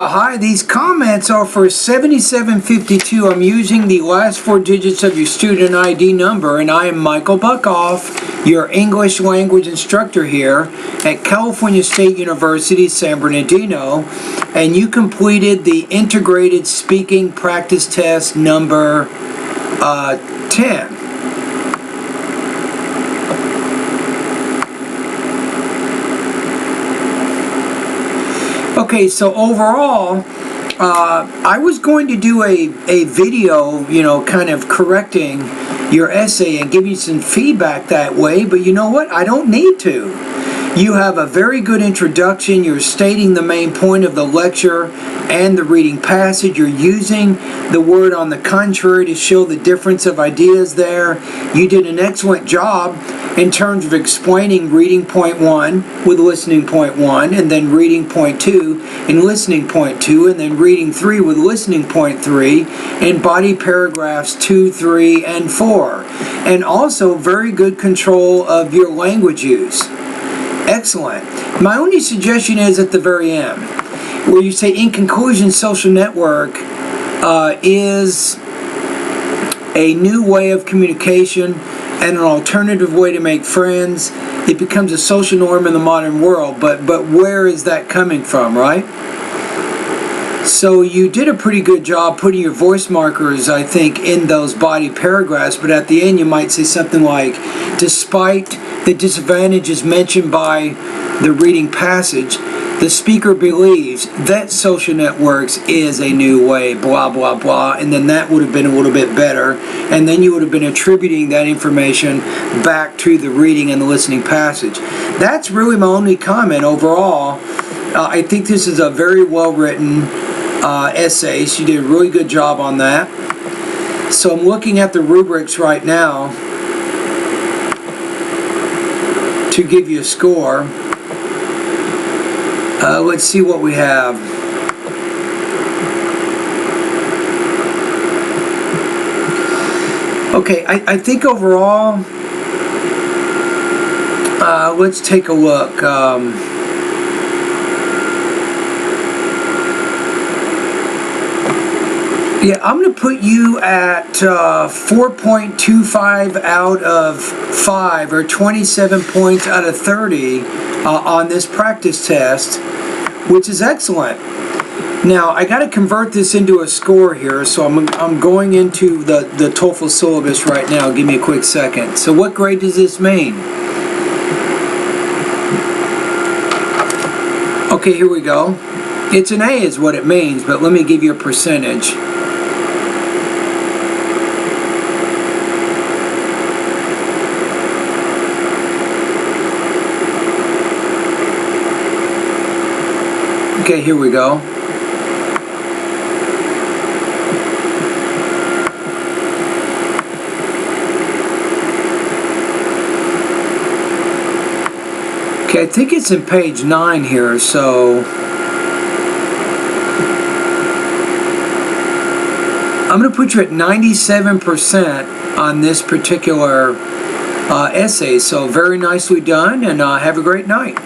Hi, these comments are for 7752. I'm using the last four digits of your student ID number, and I am Michael Buckoff, your English language instructor here at California State University, San Bernardino, and you completed the integrated speaking practice test number 10. Okay, so overall, I was going to do a video, kind of correcting your essay and give you some feedback that way, but you know what? I don't need to. You have a very good introduction. You're stating the main point of the lecture and the reading passage. You're using the word on the contrary to show the difference of ideas there. You did an excellent job in terms of explaining reading point 1 with listening point 1, and then reading point 2 and listening point 2, and then reading 3 with listening point 3, and body paragraphs 2, 3, and 4. And also very good control of your language use. Excellent. My only suggestion is at the very end, where you say, in conclusion, social network is a new way of communication and an alternative way to make friends. It becomes a social norm in the modern world, but where is that coming from, right? So you did a pretty good job putting your voice markers, I think, in those body paragraphs, but at the end you might say something like, despite the disadvantages mentioned by the reading passage, the speaker believes that social networks is a new way, blah, blah, blah, and then that would have been a little bit better, and then you would have been attributing that information back to the reading and the listening passage. That's really my only comment overall. I think this is a very well-written essay, so you did a really good job on that. So I'm looking at the rubrics right now to give you a score. Let's see what we have. Okay, I think overall, let's take a look. Yeah, I'm going to put you at 4.25 out of 5, or 27 points out of 30 on this practice test, which is excellent. Now, I got to convert this into a score here, so I'm going into the TOEFL syllabus right now. Give me a quick second. So what grade does this mean? Okay, here we go. It's an A is what it means, but let me give you a percentage. Okay, here we go. Okay, I think it's in page 9 here, so I'm going to put you at 97% on this particular essay. So very nicely done, and have a great night.